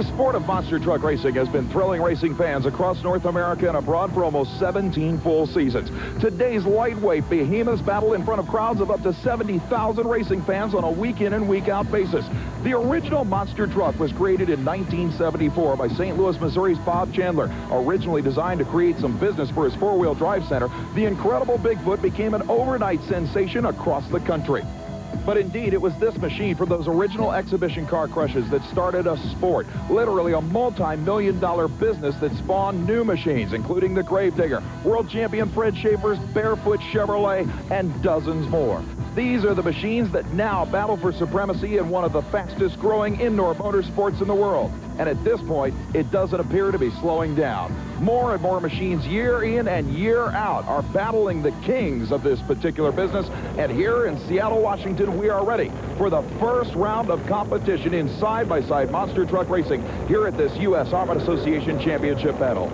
The sport of monster truck racing has been thrilling racing fans across North America and abroad for almost 17 full seasons. Today's lightweight behemoths battle in front of crowds of up to 70,000 racing fans on a week-in and week-out basis. The original monster truck was created in 1974 by St. Louis, Missouri's Bob Chandler. Originally designed to create some business for his four-wheel drive center, the incredible Bigfoot became an overnight sensation across the country. But indeed, it was this machine from those original exhibition car crushes that started a sport, literally a multi-million-dollar business that spawned new machines, including the Gravedigger, world champion Fred Schaefer's Barefoot Chevrolet, and dozens more. These are the machines that now battle for supremacy in one of the fastest-growing indoor motorsports in the world. And at this point, it doesn't appear to be slowing down. More and more machines year in and year out are battling the kings of this particular business. And here in Seattle, Washington, we are ready for the first round of competition in side-by-side monster truck racing here at this U.S. Armored Association Championship battle.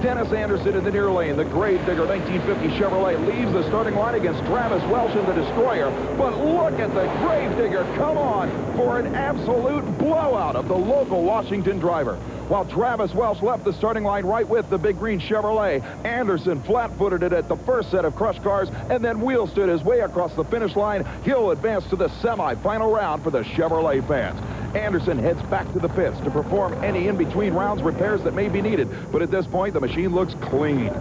Dennis Anderson in the near lane. The Gravedigger 1950 Chevrolet leaves the starting line against Travis Welch in the Destroyer. But look at the Gravedigger come on for an absolute blowout of the local Washington driver. While Travis Welch left the starting line right with the big green Chevrolet, Anderson flat-footed it at the first set of crush cars and then wheel-stood his way across the finish line. He'll advance to the semi-final round for the Chevrolet fans. Anderson heads back to the pits to perform any in-between rounds repairs that may be needed. But at this point, the machine looks clean.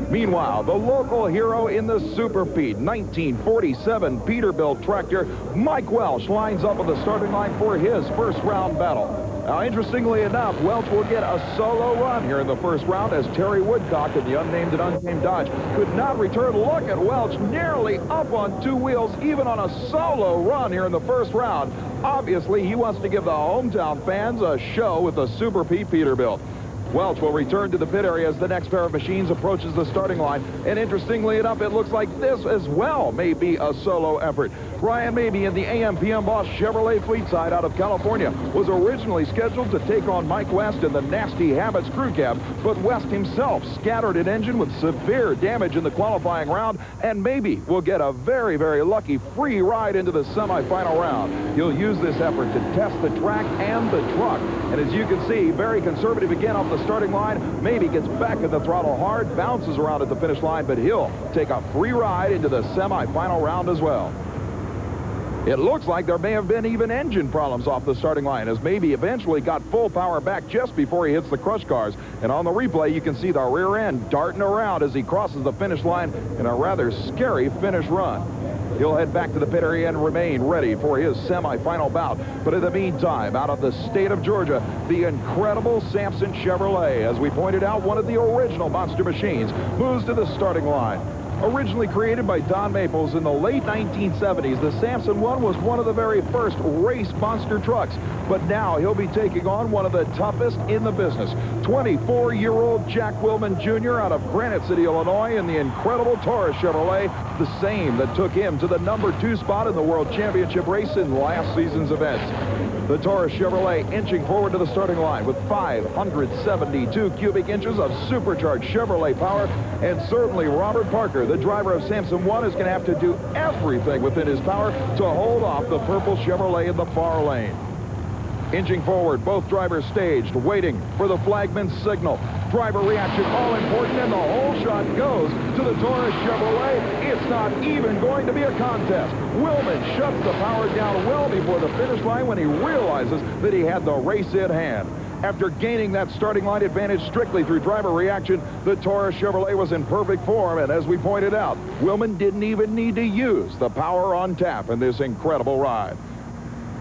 Meanwhile, the local hero in the Super Pete 1947 Peterbilt tractor, Mike Welch, lines up on the starting line for his first round battle. Now, interestingly enough, Welch will get a solo run here in the first round as Terry Woodcock in the unnamed and untamed Dodge could not return. Look at Welch nearly up on two wheels, even on a solo run here in the first round. Obviously, he wants to give the hometown fans a show with the Super Pete Peterbilt. Welch will return to the pit area as the next pair of machines approaches the starting line. And interestingly enough, it looks like this as well may be a solo effort. Brian Mabey in the AM/PM Boss Chevrolet fleet side out of California was originally scheduled to take on Mike West in the Nasty Habits crew cab, but West himself scattered an engine with severe damage in the qualifying round, and Mabey will get a very, very lucky free ride into the semifinal round. He'll use this effort to test the track and the truck. And as you can see, very conservative again off the starting line. Mabey gets back at the throttle hard, bounces around at the finish line, but he'll take a free ride into the semifinal round as well. It looks like there may have been even engine problems off the starting line as Mabey eventually got full power back just before he hits the crush cars. And on the replay, you can see the rear end darting around as he crosses the finish line in a rather scary finish run. He'll head back to the pit area and remain ready for his semi-final bout. But in the meantime, out of the state of Georgia, the incredible Samson Chevrolet, as we pointed out, one of the original monster machines, moves to the starting line. Originally created by Don Maples in the late 1970s, the Samson 1 was one of the very first race monster trucks. But now he'll be taking on one of the toughest in the business, 24-year-old Jack Willman Jr. out of Granite City, Illinois, in the incredible Taurus Chevrolet, the same that took him to the #2 spot in the World Championship race in last season's events. The Taurus Chevrolet inching forward to the starting line with 572 cubic inches of supercharged Chevrolet power, and certainly Robert Parker, the driver of Samson 1, is going to have to do everything within his power to hold off the purple Chevrolet in the far lane. Inching forward, both drivers staged, waiting for the flagman's signal. Driver reaction all important, and the whole shot goes to the Taurus Chevrolet. It's not even going to be a contest. Willman shuts the power down well before the finish line when he realizes that he had the race in hand. After gaining that starting line advantage strictly through driver reaction, the Taurus Chevrolet was in perfect form, and as we pointed out, Willman didn't even need to use the power on tap in this incredible ride.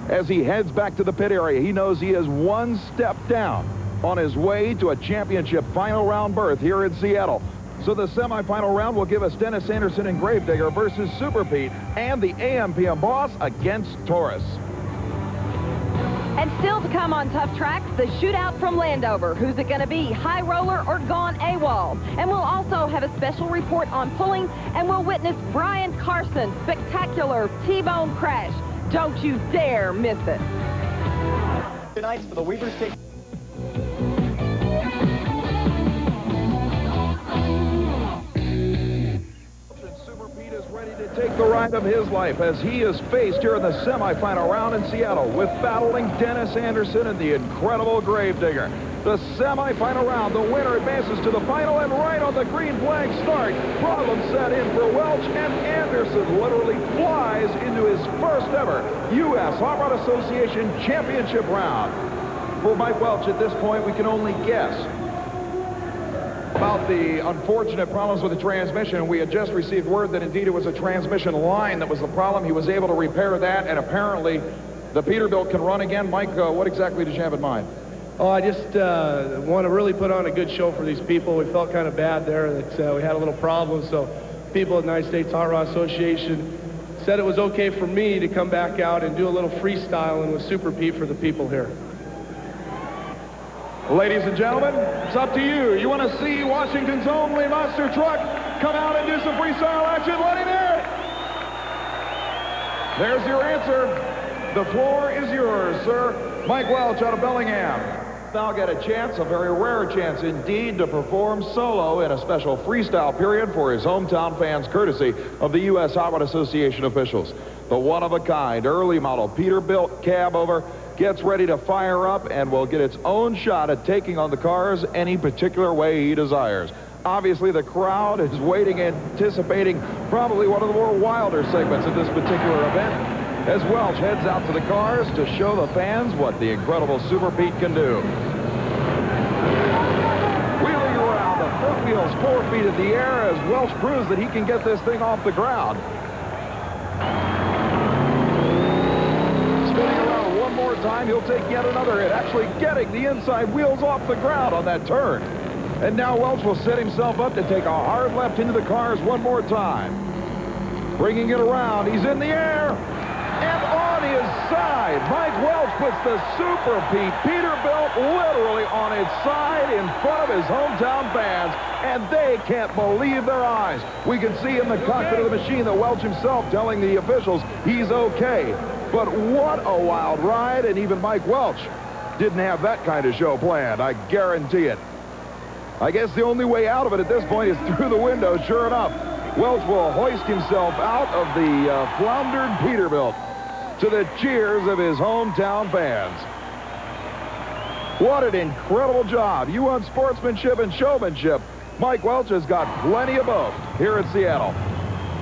As he heads back to the pit area, he knows he is one step down on his way to a championship final round berth here in Seattle. So the semifinal round will give us Dennis Anderson and Gravedigger versus Super Pete and the AM/PM Boss against Taurus. And still to come on Tuff Trax, the shootout from Landover. Who's it going to be, high roller or gone AWOL? And we'll also have a special report on pulling, and we'll witness Brian Carson's spectacular T-bone crash. Don't you dare miss it. Tonight's for the Weavers take. Super Pete is ready to take the ride of his life as he is faced here in the semifinal round in Seattle with battling Dennis Anderson and the incredible Gravedigger. The semifinal round, the winner advances to the final, and right on the green flag start, problem set in for Welch, and Anderson literally flies into his first ever U.S. Hot Rod Association Championship round. For Mike Welch, at this point, we can only guess about the unfortunate problems with the transmission. We had just received word that indeed it was a transmission line that was the problem. He was able to repair that, and apparently the Peterbilt can run again. Mike, what exactly did you have in mind? Oh, I just want to really put on a good show for these people. We felt kind of bad there that we had a little problem, so people at the United States Hot Rod Association said it was okay for me to come back out and do a little freestyling with Super Pete for the people here. Ladies and gentlemen, it's up to you. You want to see Washington's only monster truck come out and do some freestyle action? Let him hear it. There's your answer. The floor is yours, sir. Mike Welch out of Bellingham. Now get a chance, a very rare chance indeed, to perform solo in a special freestyle period for his hometown fans, courtesy of the U.S. Hot Rod Association officials. The one-of-a-kind early model Peterbilt cab over gets ready to fire up and will get its own shot at taking on the cars any particular way he desires. Obviously, the crowd is waiting, anticipating probably one of the more wilder segments of this particular event, as Welch heads out to the cars to show the fans what the incredible Super Pete can do. Wheeling around, the front wheels 4 feet in the air as Welch proves that he can get this thing off the ground. Spinning around one more time, he'll take yet another hit, actually getting the inside wheels off the ground on that turn. And now Welch will set himself up to take a hard left into the cars one more time. Bringing it around, he's in the air. And on his side, Mike Welch puts the Super Pete Peterbilt literally on its side in front of his hometown fans, and they can't believe their eyes. We can see in the cockpit of the machine that Welch himself telling the officials he's okay. But what a wild ride, and even Mike Welch didn't have that kind of show planned, I guarantee it. I guess the only way out of it at this point is through the window, sure enough. Welch will hoist himself out of the floundered Peterbilt to the cheers of his hometown fans. What an incredible job. You want sportsmanship and showmanship. Mike Welch has got plenty of both here in Seattle.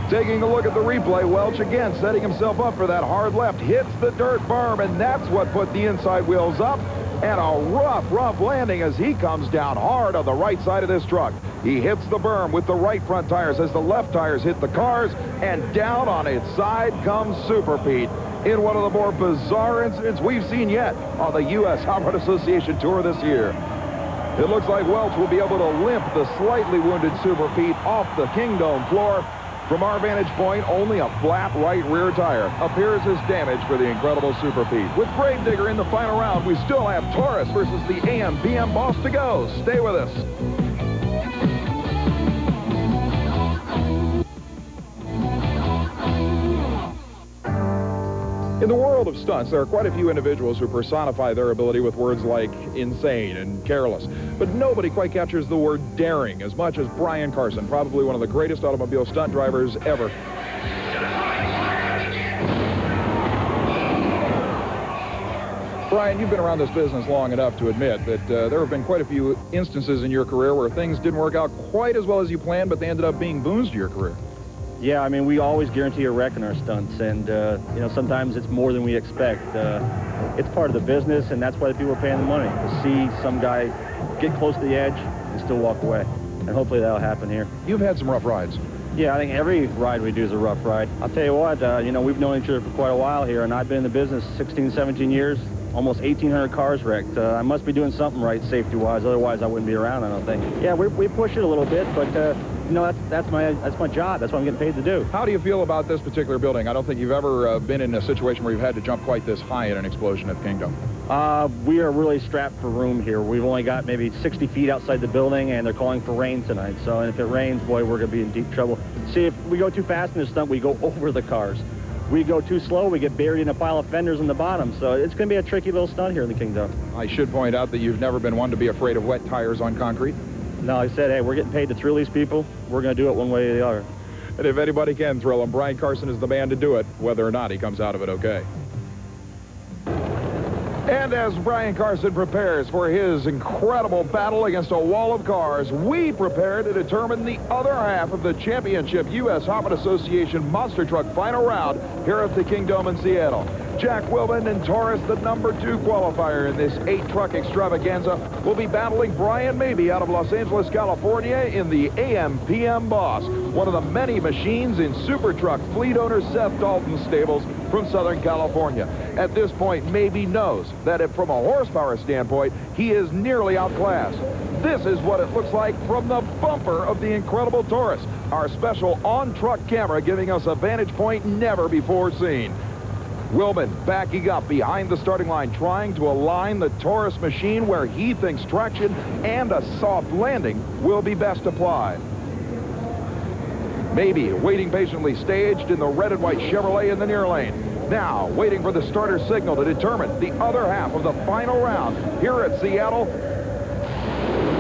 Taking a look at the replay, Welch again setting himself up for that hard left. Hits the dirt berm, and that's what put the inside wheels up. And a rough landing as he comes down hard on the right side of this truck. He hits the berm with the right front tires as the left tires hit the cars, and down on its side comes Super Pete in one of the more bizarre incidents we've seen yet on the U.S. Hot Rod Association Tour this year. It looks like Welch will be able to limp the slightly wounded Super Pete off the Kingdome floor. From our vantage point, only a flat right rear tire appears as damage for the incredible Super Pete. With Gravedigger in the final round, we still have Taurus versus the AM/PM boss to go. Stay with us. In the world of stunts, there are quite a few individuals who personify their ability with words like insane and careless. But nobody quite captures the word daring as much as Brian Carson, probably one of the greatest automobile stunt drivers ever. Brian, you've been around this business long enough to admit that there have been quite a few instances in your career where things didn't work out quite as well as you planned, but they ended up being boons to your career. Yeah, I mean, we always guarantee a wreck in our stunts, and, you know, sometimes it's more than we expect. It's part of the business, and that's why the people are paying the money, to see some guy get close to the edge and still walk away. And hopefully that'll happen here. You've had some rough rides. Yeah, I think every ride we do is a rough ride. I'll tell you what, you know, we've known each other for quite a while here, and I've been in the business 16, 17 years, almost 1,800 cars wrecked. I must be doing something right safety-wise, otherwise I wouldn't be around, I don't think. Yeah, we push it a little bit, but, you know, that's my job. That's what I'm getting paid to do. How do you feel about this particular building? I don't think you've ever been in a situation where you've had to jump quite this high in an explosion at Kingdome. We are really strapped for room here. We've only got maybe 60 feet outside the building, and they're calling for rain tonight. So, and if it rains, boy, we're going to be in deep trouble. See, if we go too fast in this stunt, we go over the cars. We go too slow, we get buried in a pile of fenders in the bottom. So it's going to be a tricky little stunt here in the Kingdome. I should point out that you've never been one to be afraid of wet tires on concrete. No, like I said, hey, we're getting paid to thrill these people. We're going to do it one way or the other. And if anybody can thrill him, Brian Carson is the man to do it, whether or not he comes out of it okay. And as Brian Carson prepares for his incredible battle against a wall of cars, we prepare to determine the other half of the championship U.S. Hartman Association Monster Truck Final Round here at the Kingdome in Seattle. Jack Wilman and Taurus, the #2 qualifier in this 8-truck extravaganza, will be battling Brian Mabey out of Los Angeles, California in the AM/PM Boss, one of the many machines in Super Truck fleet owner Seth Dalton's stables from Southern California. At this point, Mabey knows that if from a horsepower standpoint, he is nearly outclassed. This is what it looks like from the bumper of the incredible Taurus, our special on-truck camera giving us a vantage point never before seen. Wilman backing up behind the starting line, trying to align the Taurus machine where he thinks traction and a soft landing will be best applied. Mabey waiting patiently staged in the red and white Chevrolet in the near lane. Now waiting for the starter signal to determine the other half of the final round here at Seattle.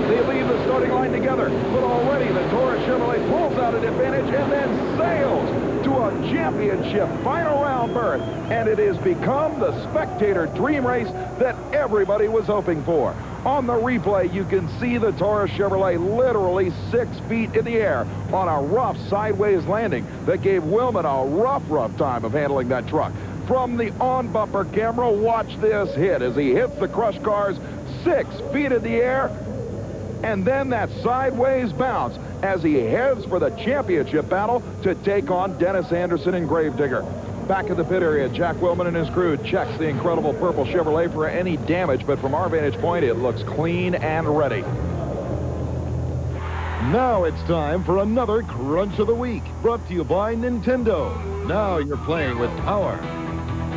They leave the starting line together, but already the Taurus Chevrolet pulls out an advantage and then sails to a championship final round berth. And it has become the spectator dream race that everybody was hoping for. On the replay, you can see the Taurus Chevrolet literally 6 feet in the air on a rough sideways landing that gave Wilman a rough time of handling that truck. From the on-bumper camera, watch this hit as he hits the crush cars 6 feet in the air, and then that sideways bounce as he heads for the championship battle to take on Dennis Anderson and Gravedigger. Back in the pit area, Jack Wilman and his crew checks the incredible purple Chevrolet for any damage, but from our vantage point, it looks clean and ready. Now it's time for another Crunch of the Week, brought to you by Nintendo. Now you're playing with power.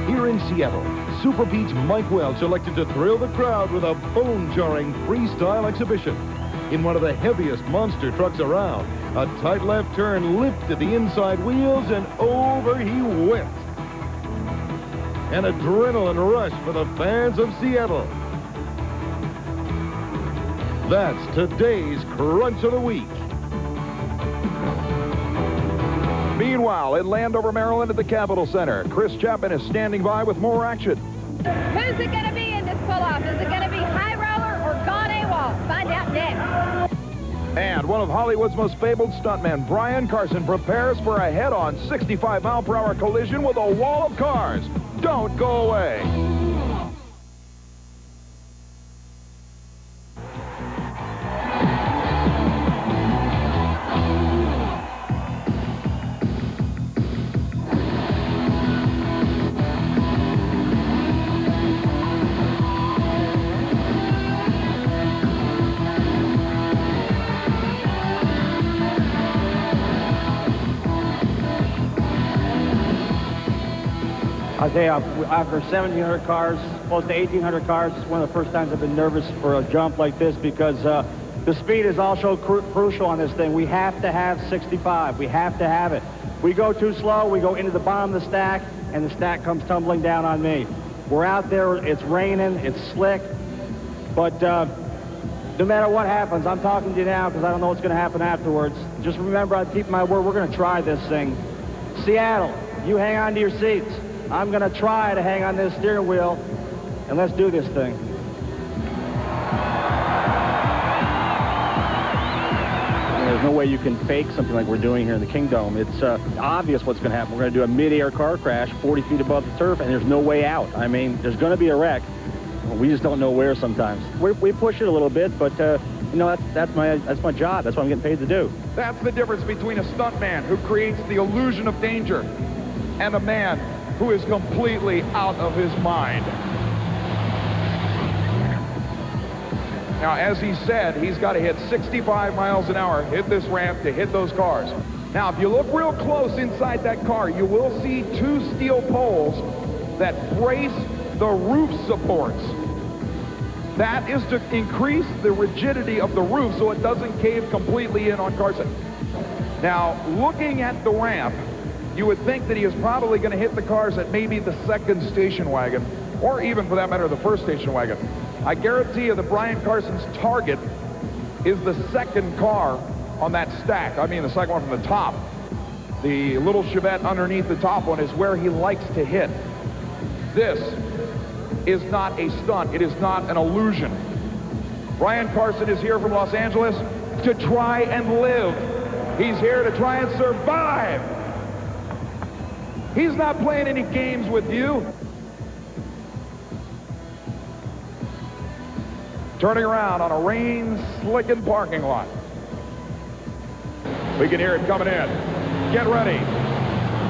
Here in Seattle, Super Pete's Mike Welch elected to thrill the crowd with a bone-jarring freestyle exhibition. In one of the heaviest monster trucks around, a tight left turn lifted the inside wheels and over he went. An adrenaline rush for the fans of Seattle. That's today's Crunch of the Week. Meanwhile, in Landover, Maryland at the Capitol Center, Chris Chapman is standing by with more action. Who's it going to be in this pull-off? Is it going to be High Roller or Gone AWOL? Find out next. And one of Hollywood's most fabled stuntmen, Brian Carson, prepares for a head-on 65-mile-per-hour collision with a wall of cars. Don't go away. I'll tell you, after 1,700 cars, close to 1,800 cars, it's one of the first times I've been nervous for a jump like this because the speed is also crucial on this thing. We have to have 65. We have to have it. We go too slow, we go into the bottom of the stack, and the stack comes tumbling down on me. We're out there, it's raining, it's slick, but no matter what happens, I'm talking to you now because I don't know what's going to happen afterwards. Just remember, I'm keeping my word, we're going to try this thing. Seattle, you hang on to your seats. I'm going to try to hang on this steering wheel, and let's do this thing. There's no way you can fake something like we're doing here in the Kingdome. It's obvious what's going to happen. We're going to do a mid-air car crash 40 feet above the turf, and there's no way out. I mean, there's going to be a wreck. We just don't know where sometimes. We push it a little bit, but you know, that's my job. That's what I'm getting paid to do. That's the difference between a stuntman who creates the illusion of danger and a man who is completely out of his mind. Now, as he said, he's got to hit 65 miles an hour, hit this ramp to hit those cars. Now, if you look real close inside that car, you will see 2 steel poles that brace the roof supports. That is to increase the rigidity of the roof so it doesn't cave completely in on Carson. Now, looking at the ramp, you would think that he is probably going to hit the cars at maybe the 2nd station wagon, or even, for that matter, the 1st station wagon. I guarantee you that Brian Carson's target is the 2nd car on that stack. I mean, the 2nd one from the top. The little Chevette underneath the top one is where he likes to hit. This is not a stunt. It is not an illusion. Brian Carson is here from Los Angeles to try and live. He's here to try and survive. He's not playing any games with you. Turning around on a rain-slicking parking lot. We can hear it coming in. Get ready.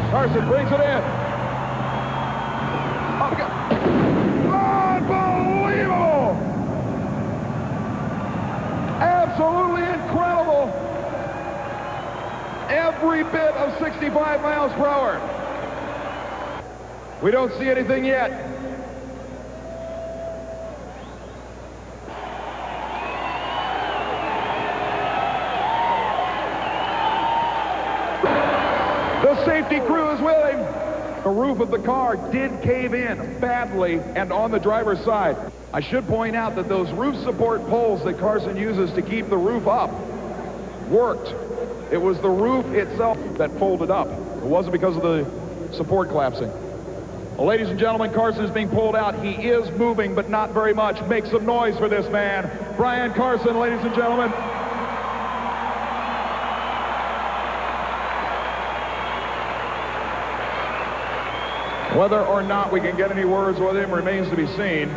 Carson brings it in. Unbelievable! Absolutely incredible. Every bit of 65 miles per hour. We don't see anything yet. The safety crew is with him. The roof of the car did cave in badly and on the driver's side. I should point out that those roof support poles that Carson uses to keep the roof up worked. It was the roof itself that folded up. It wasn't because of the support collapsing. Well, ladies and gentlemen, Carson is being pulled out. He is moving, but not very much. Make some noise for this man. Brian Carson, ladies and gentlemen. Whether or not we can get any words with him remains to be seen.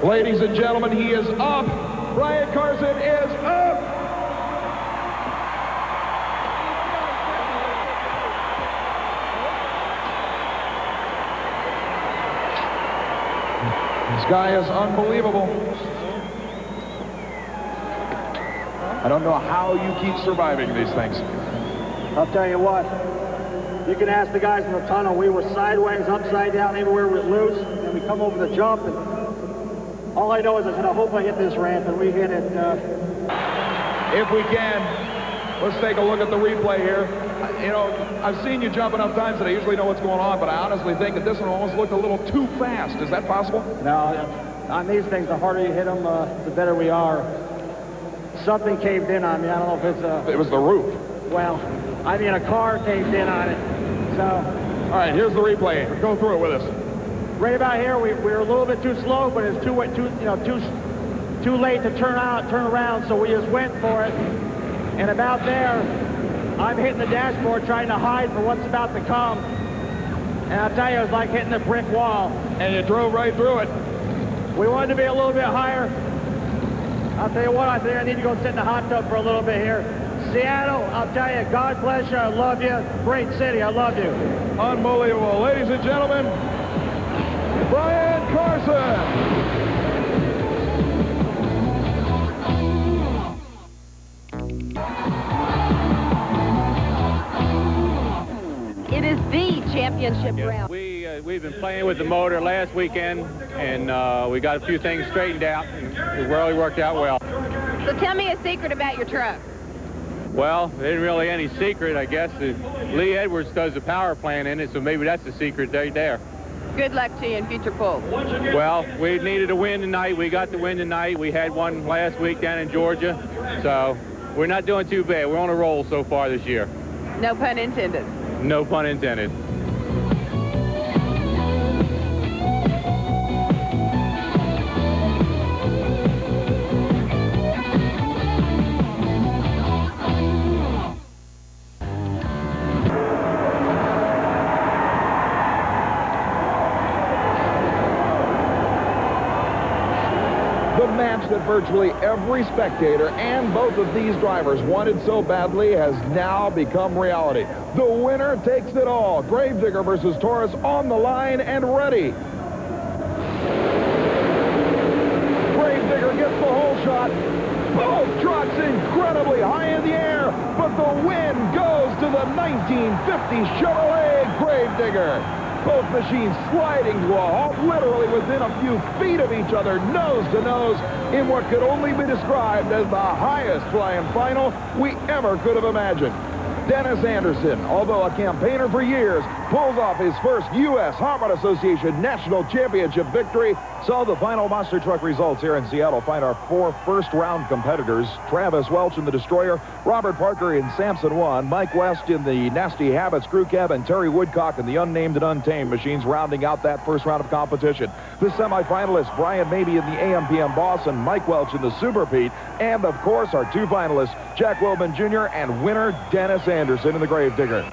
Ladies and gentlemen, he is up. Brian Carson is up. This guy is unbelievable. I don't know how you keep surviving these things. I'll tell you what. You can ask the guys in the tunnel. We were sideways, upside down, everywhere we're loose, and we come over the jump, and all I know is I said, I hope I hit this ramp, and we hit it. If we can, let's take a look at the replay here. You know, I've seen you jump enough times that I usually know what's going on, but I honestly think that this one almost looked a little too fast. Is that possible? No, on these things, the harder you hit them, the better we are. Something caved in on me. I don't know if it's It was the roof. well, I mean, a car caved in on it. So. All right, here's the replay. Go through it with us. Right about here, we were a little bit too slow, but it's too late to turn around, so we just went for it. And about there, I'm hitting the dashboard trying to hide for what's about to come. And I'll tell you, it was like hitting a brick wall. And you drove right through it. We wanted to be a little bit higher. I'll tell you what, I think I need to go sit in the hot tub for a little bit here. Seattle, I'll tell you, God bless you, I love you. Great city, I love you. Unbelievable. Ladies and gentlemen, Brian Carson. It is the championship round. We've been playing with the motor last weekend, and we got a few things straightened out, and it really worked out well. So tell me a secret about your truck. Well, there isn't really any secret, I guess. Lee Edwards does the power plant in it, so maybe that's the secret right there. Good luck to you in future pulls. Well, we needed a win tonight. We got the win tonight. We had one last week down in Georgia, so we're not doing too bad. We're on a roll so far this year. No pun intended. No pun intended. The match that virtually every spectator and both of these drivers wanted so badly has now become reality. The winner takes it all. Gravedigger versus Taurus on the line and ready. Gravedigger gets the hole shot. Both trucks incredibly high in the air, but the win goes to the 1950 Chevrolet Gravedigger. Both machines sliding to a halt, literally within a few feet of each other, nose to nose, in what could only be described as the highest flying final we ever could have imagined. Dennis Anderson, although a campaigner for years, pulls off his first U.S. Hot Rod Association National Championship victory. So the final monster truck results here in Seattle find our 4 first-round competitors. Travis Welch in the Destroyer, Robert Parker in Samson 1, Mike West in the Nasty Habits Crew Cab, and Terry Woodcock in the Unnamed and Untamed machines rounding out that first round of competition. The semifinalists, Brian Mabey in the AM/PM Boss and Mike Welch in the Super Pete. And, of course, our 2 finalists, Jack Wilman Jr. and winner Dennis Anderson in the Gravedigger.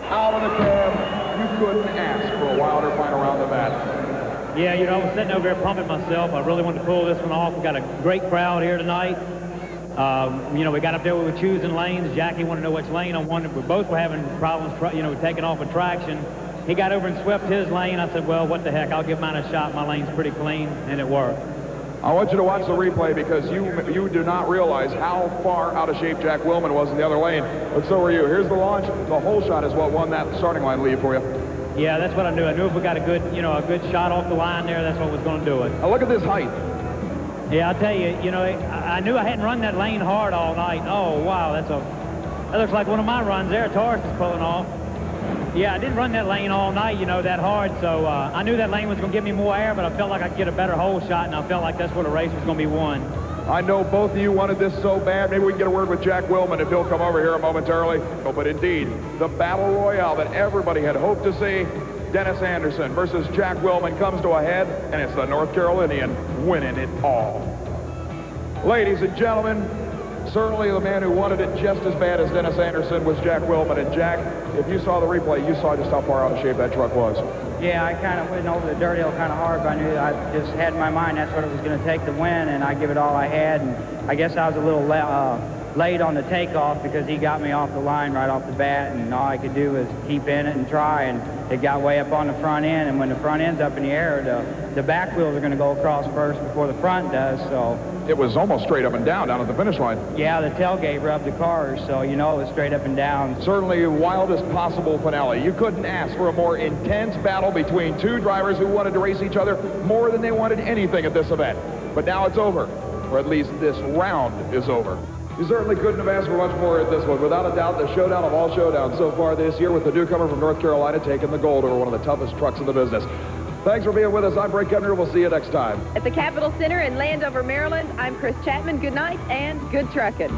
Out of the cab, you couldn't ask for a wilder final round than that. Yeah, you know, I was sitting over there pumping myself. I really wanted to pull this one off. We got a great crowd here tonight. You know, we got up there, we were choosing lanes. Jackie wanted to know which lane I wanted. We both were having problems, you know, taking off with traction. He got over and swept his lane. I said, well, what the heck, I'll give mine a shot. My lane's pretty clean, and it worked. I want you to watch the replay because you do not realize how far out of shape Jack Wilman was in the other lane, but so were you. Here's the launch. The whole shot is what won that starting line lead for you. Yeah, that's what I knew. I knew if we got a good, you know, a good shot off the line there, that's what was going to do it. Now look at this height. Yeah, I'll tell you, you know, I knew I hadn't run that lane hard all night. Oh, wow, that looks like one of my runs there. Taurus is pulling off. Yeah, I didn't run that lane all night, you know, that hard, so I knew that lane was going to give me more air, but I felt like I could get a better hole shot, and I felt like that's where the race was going to be won. I know both of you wanted this so bad. Maybe we can get a word with Jack Wilman if he'll come over here momentarily. Oh, but indeed, the battle royale that everybody had hoped to see, Dennis Anderson versus Jack Wilman, comes to a head, and it's the North Carolinian winning it all. Ladies and gentlemen, certainly the man who wanted it just as bad as Dennis Anderson was Jack Wilman. And Jack, if you saw the replay, you saw just how far out of shape that truck was. Yeah, I kind of went over the dirt hill kind of hard, but I knew I just had in my mind that's what it was going to take to win, and I give it all I had. And I guess I was a little late on the takeoff because he got me off the line right off the bat, and all I could do was keep in it and try, and it got way up on the front end, and when the front end's up in the air, the back wheels are going to go across first before the front does, so... It was almost straight up and down at the finish line. Yeah, the tailgate rubbed the cars, so you know it was straight up and down. Certainly wildest possible finale. You couldn't ask for a more intense battle between 2 drivers who wanted to race each other more than they wanted anything at this event. But now it's over, or at least this round is over. You certainly couldn't have asked for much more at this one. Without a doubt, the showdown of all showdowns so far this year, with the newcomer from North Carolina taking the gold over one of the toughest trucks in the business. Thanks for being with us. I'm Brent Kepner. We'll see you next time. At the Capitol Center in Landover, Maryland, I'm Chris Chapman. Good night and good trucking.